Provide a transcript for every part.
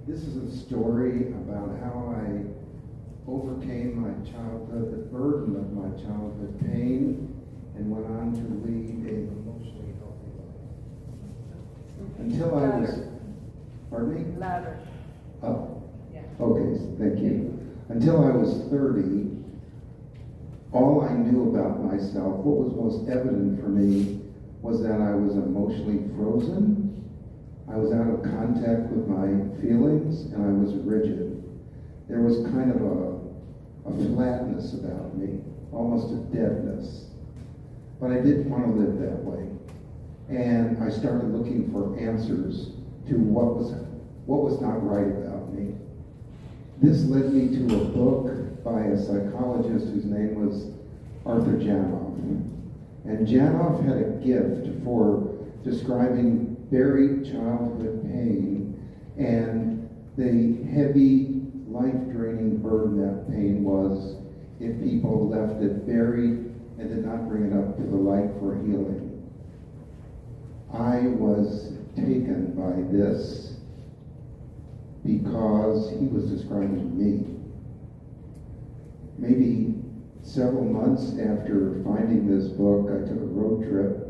This is a story about how I overcame my childhood, the burden of my childhood pain, and went on to lead a emotionally healthy life. Until I was, pardon me? Louder. Oh, Yeah. okay, thank you. Until I was 30, all I knew about myself, what was most evident for me, was that I was emotionally frozen. I was out of contact with my feelings, and I was rigid. There was kind of a flatness about me, almost a deadness. But I didn't want to live that way. And I started looking for answers to what was not right about me. This led me to a book by a psychologist whose name was Arthur Janoff. And Janoff had a gift for describing buried childhood pain and the heavy, life-draining burden that pain was if people left it buried and did not bring it up to the light for healing. I was taken by this because he was describing me. Maybe several months after finding this book, I took a road trip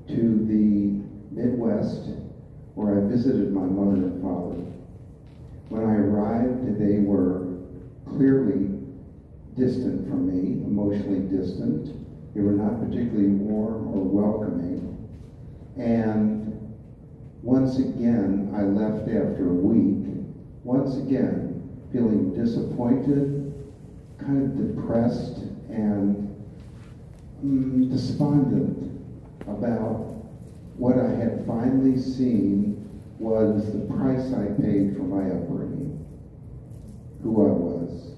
to the Midwest, where I visited my mother and father. When I arrived, they were clearly distant from me, emotionally distant. They were not particularly warm or welcoming. And once again, I left after a week, once again, feeling disappointed, kind of depressed, and despondent about what I had finally seen was the price I paid for my upbringing, who I was.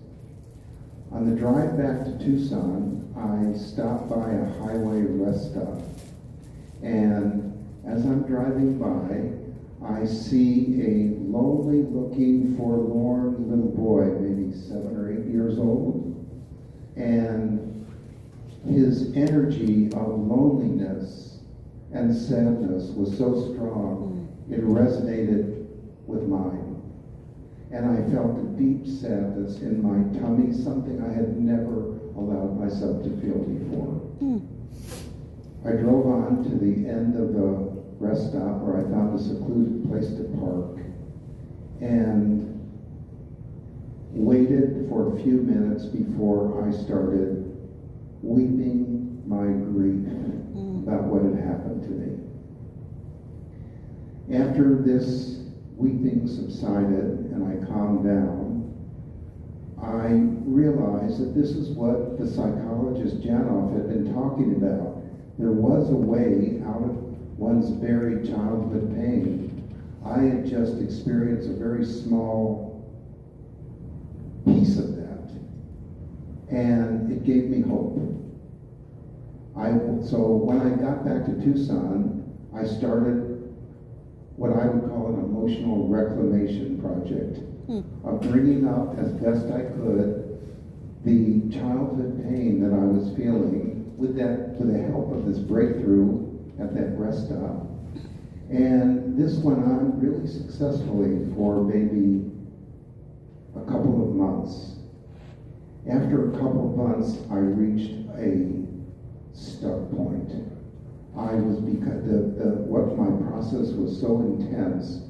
On the drive back to Tucson, I stopped by a highway rest stop, and as I'm driving by, I see a lonely-looking, forlorn little boy, maybe 7 or 8 years old, and his energy of loneliness and sadness was so strong, it resonated with mine. And I felt a deep sadness in my tummy, something I had never allowed myself to feel before. I drove on to the end of the rest stop where I found a secluded place to park and waited for a few minutes before I started weeping my grief about what had happened to me. After this weeping subsided and I calmed down, I realized that this is what the psychologist Janoff had been talking about. There was a way out of one's buried childhood pain. I had just experienced a very small piece of that, and it gave me hope. So when I got back to Tucson, I started what I would call an emotional reclamation project of bringing up as best I could the childhood pain that I was feeling with the help of this breakthrough at that rest stop. And this went on really successfully for maybe a couple of months. After a couple of months, I reached a stuck point. What my process was so intense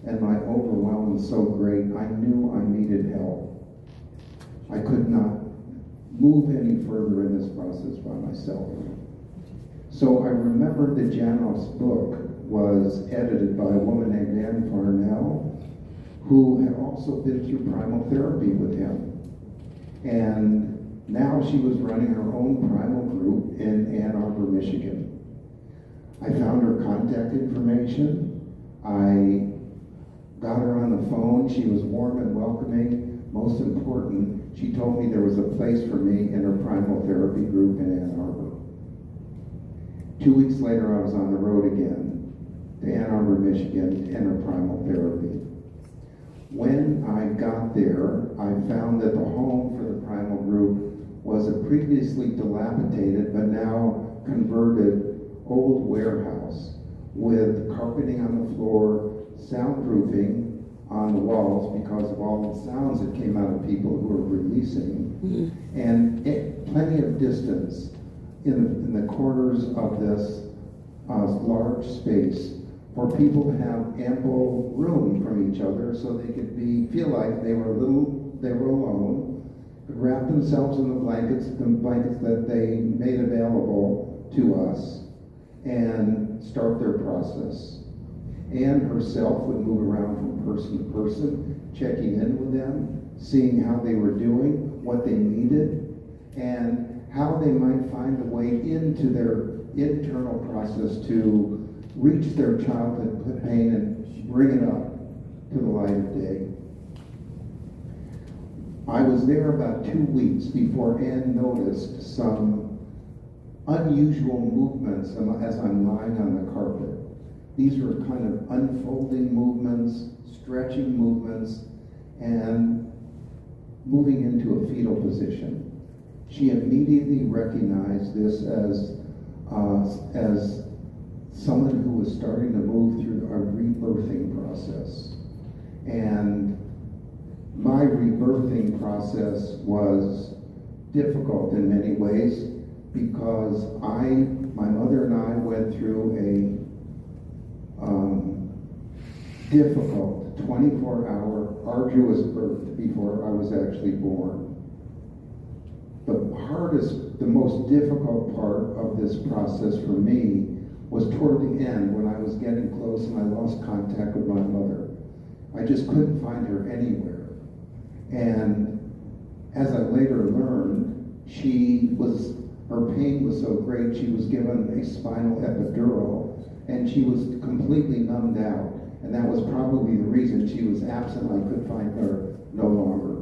and my overwhelm was so great, I knew I needed help. I could not move any further in this process by myself. So I remembered that Janoff's book was edited by a woman named Anne Farnell, who had also been through primal therapy with him. And now she was running her own primal group in Ann Arbor, Michigan. I found her contact information. I got her on the phone. She was warm and welcoming. Most important, she told me there was a place for me in her primal therapy group in Ann Arbor. 2 weeks later, I was on the road again to Ann Arbor, Michigan, to enter primal therapy. When I got there, I found that the home for the primal group was a previously dilapidated but now converted old warehouse with carpeting on the floor, soundproofing on the walls because of all the sounds that came out of people who were releasing, and plenty of distance in the corners of this large space for people to have ample room from each other so they could feel like they were alone, could wrap themselves in the blankets that they made available to us, and start their process. Anne herself would move around from person to person, checking in with them, seeing how they were doing, what they needed, and how they might find a way into their internal process to reach their childhood pain and bring it up to the light of day. I was there about 2 weeks before Anne noticed some unusual movements as I'm lying on the carpet. These were kind of unfolding movements, stretching movements, and moving into a fetal position. She immediately recognized this as someone who was starting to move through a rebirthing process. And my rebirthing process was difficult in many ways because my mother and I went through a difficult 24-hour arduous birth before I was actually born. The most difficult part of this process for me was toward the end when I was getting close and I lost contact with my mother. I just couldn't find her anywhere. And as I later learned, her pain was so great, she was given a spinal epidural and she was completely numbed out. And that was probably the reason she was absent. I could find her no longer.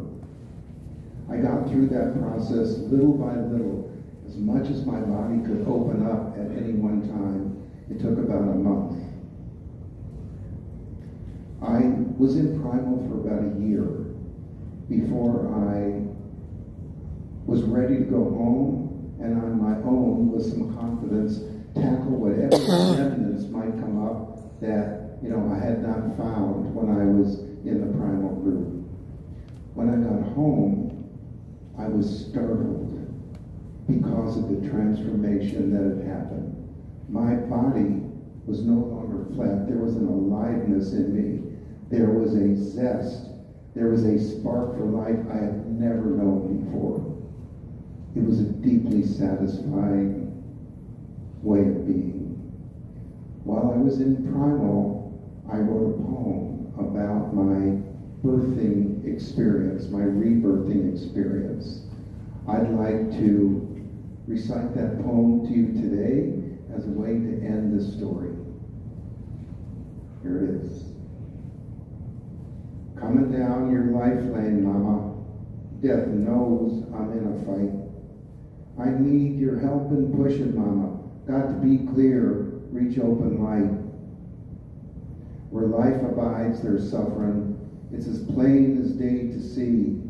I got through that process little by little. As much as my body could open up at any one time, it took about a month. I was in primal for about a year before I was ready to go home and on my own, with some confidence, tackle whatever remnants might come up that I had not found when I was in the primal group. When I got home, I was startled because of the transformation that had happened. My body was no longer flat. There was an aliveness in me. There was a zest. There was a spark for life I had never known before. It was a deeply satisfying way of being. While I was in primal, I wrote a poem about my birthing experience, my rebirthing experience. I'd like to recite that poem to you today as a way to end this story. Here it is. Coming down your life lane, Mama. Death knows I'm in a fight. I need your help in pushing, Mama. Got to be clear, reach open light. Where life abides, there's suffering. It's as plain as day to see.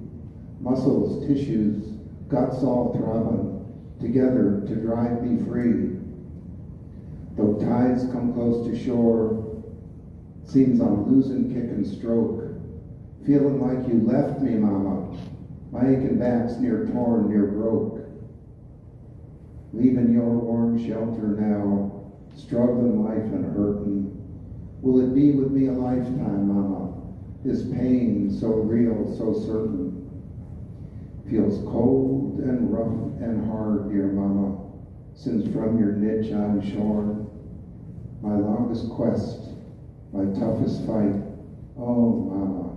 Muscles, tissues, guts all throbbing together to drive me free. Though tides come close to shore, seems I'm losing kick and stroke. Feeling like you left me, Mama. My aching back's near torn, near broke. Leaving your warm shelter now, struggling life and hurting. Will it be with me a lifetime, Mama? This pain so real, so certain. Feels cold and rough and hard, dear Mama, since from your niche I'm shorn. My longest quest, my toughest fight, oh Mama,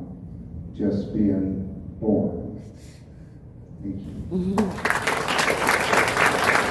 just being born. Thank you.